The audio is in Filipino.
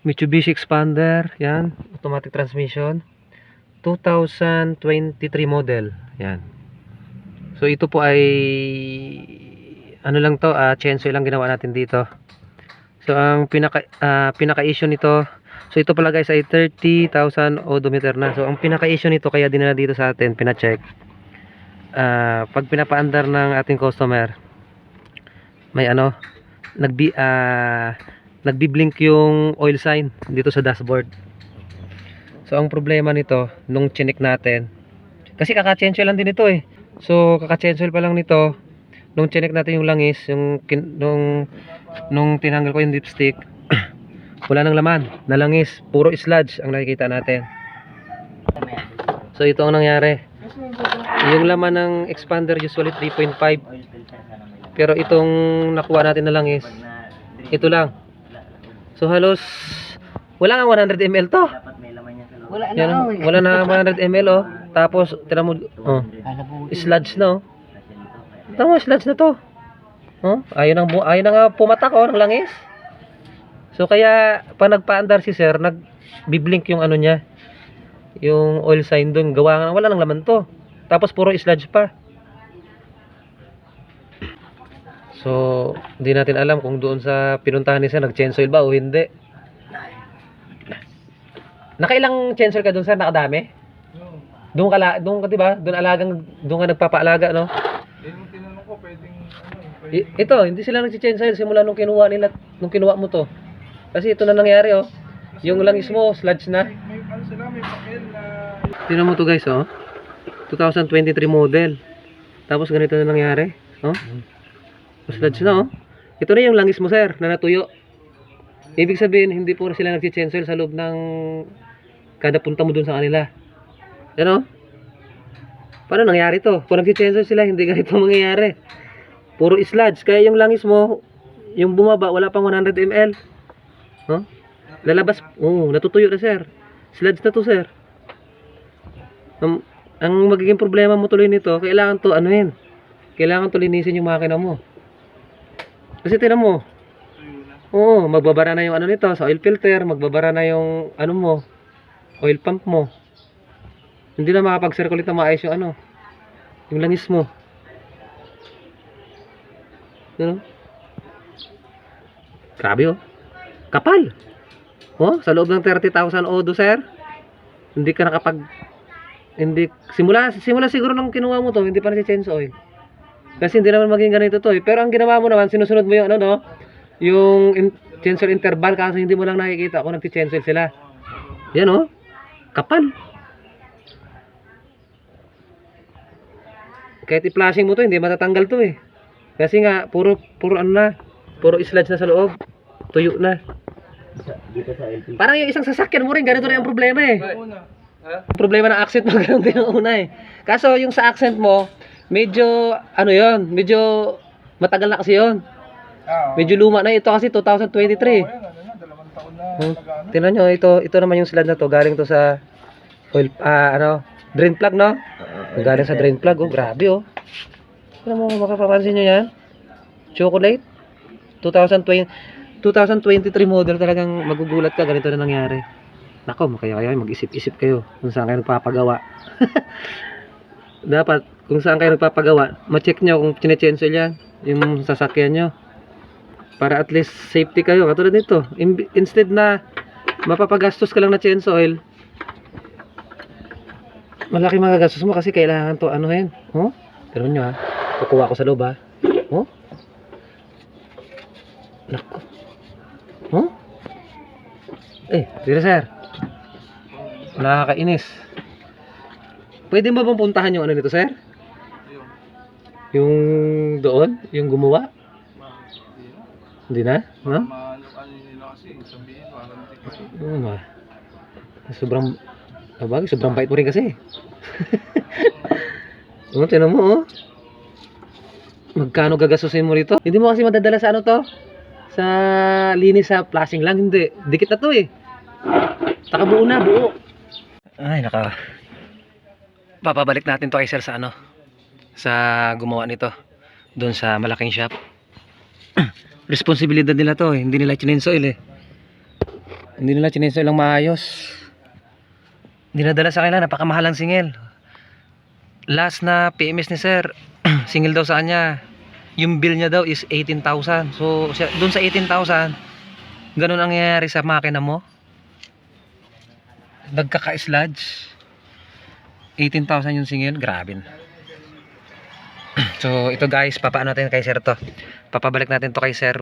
Mitsubishi Expander, yan, automatic transmission, 2023 model, yan. So ito po ay ano lang to, chainsaw lang ginawa natin dito. So ang pinaka-issue nito, so ito pala guys ay 30,000 odometer na. So ang pinaka-issue nito kaya dinala dito sa atin, pina-check. Pag pinapaandar ng ating customer, may ano, nagbi-blink yung oil sign dito sa dashboard. So ang problema nito nung chinek natin, kasi kaka-change lang din ito eh. So kaka-change pa lang nito nung chinek natin yung langis, nung tinanggal ko yung dipstick, wala nang laman na langis, puro sludge ang nakikita natin. So ito ang nangyari. Yung laman ng expander usually 3.5, pero itong nakuha natin na langis, ito lang. So halos wala nga 100 ml to. Wala na. Yan, wala na 100 ml oh. Tapos tira mo sludge na oh. Tama, sludge na to. Oh, ayun na nga pumatak oh ng langis. So kaya pag nagpaandar si sir, nagbi-blink yung ano niya, yung oil sign doon, gawa nga wala nang laman to. Tapos puro sludge pa. So, hindi natin alam kung doon sa pinuntahan ni sir nag-change oil ba o hindi. Nakailang change oil ka doon sir? Nakadami? Doon ka 'di ba? Doon ka nagpapaalaga, no? Yung tinanong ko, pwedeng Ito, hindi sila nag-change oil simula nung kinuha mo to. Kasi ito na nangyari oh. Yung langis mo, sludge na. may ano sila, may papel na Tingnan mo to guys oh. 2023 model. Tapos ganito na nangyari, oh. Sludge na oh. Ito na yung langis mo sir, na natuyo. Ibig sabihin, hindi po sila nag-change oil sa loob ng kada punta mo dun sa kanila. Yan oh. Paano nangyari to? Kung nag-change oil sila, hindi ganito mangyayari. Puro sludge. Kaya yung langis mo, yung bumaba, wala pang 100 ml. Oh? Lalabas, natutuyo na sir. Sludge na to sir. Ang magiging problema mo tuloy nito, kailangan to anuhin. Kailangan to linisin yung makina mo. Kasi tingnan mo. Oo, magbabara na yung ano nito sa oil filter, magbabara na yung ano mo, oil pump mo. Hindi na makapag-circulate na maayos yung ano, yung langis mo. Ano? Grabe oh. Kapal. Oh, sa loob ng 30,000 odo sir. Hindi ka simula siguro nung kinuha mo to, hindi pa na-change oil. Kasi hindi naman maging ganito to eh. Pero ang ginawa mo naman, sinusunod mo yung ano no, yung change oil interval, kasi hindi mo lang nakikita kung nagti-change oil sila. Yan oh. Kapal. Kahit i-flashing mo to, hindi matatanggal to eh. Kasi nga puro ano na, puro sludge na sa loob. Tuyo na. Parang yung isang sasakyan mo rin, ganito na yung problema eh. Problema ng accent mo, ganun din ang una eh. Kaso yung sa accent mo, medyo ano yon, medyo matagal na kasi yon. Medyo luma na ito kasi 2023. dalawang taon na Tingnan nyo, ito naman yung sludge na to, galing to sa oil, drain plug no? Galing sa drain plug, oh, grabe oh. Ano mo, makapapansin nyo yan? Chocolate 2023 model, talagang magugulat ka, ganito na nangyari. Nako, kaya mag-isip-isip kayo kung saan kayo nagpapagawa. Dapat, kung saan kayo nagpapagawa, ma-check nyo kung chine-change oil yan, yung sasakyan nyo. Para at least safety kayo. Katulad nito, instead na mapapagastos ka lang na change oil, malaki magagastos mo kasi kailangan to anuhin. Oh? Pero nyo ha, kukuha ko sa loob ha. Oh? Nako. Oh? Tira sir. Nakakainis. Pwede ba bang puntahan yung ano nito sir? Yung doon? Yung gumawa? Hindi na? Ha? ano nila kasi, sabihin, parang sobrang bait mo rin kasi. Tinan mo oh. Magkano gagastusin mo rito? Hindi mo kasi madadala sa ano to? Sa linis sa flashing lang, hindi. Dikit na to eh. Nakabuo na, buo. Ay, papabalik natin to kay sir sa ano? Sa gumawa nito. Doon sa malaking shop. Responsibilidad nila to eh. Hindi nila chinense oil eh. Hindi nila chineso lang maayos. Dinadala sa kanila, napakamahalang singil. Last na PMS ni sir, singil daw sa kanya. Yung bill niya daw is 18,000. So, doon sa 18,000, ganun ang nangyayari sa makina mo. Nagkaka-sludge. 18,000 yung singil, grabe na. So, ito guys, papaano natin kay sir to. Papabalik natin to kay sir.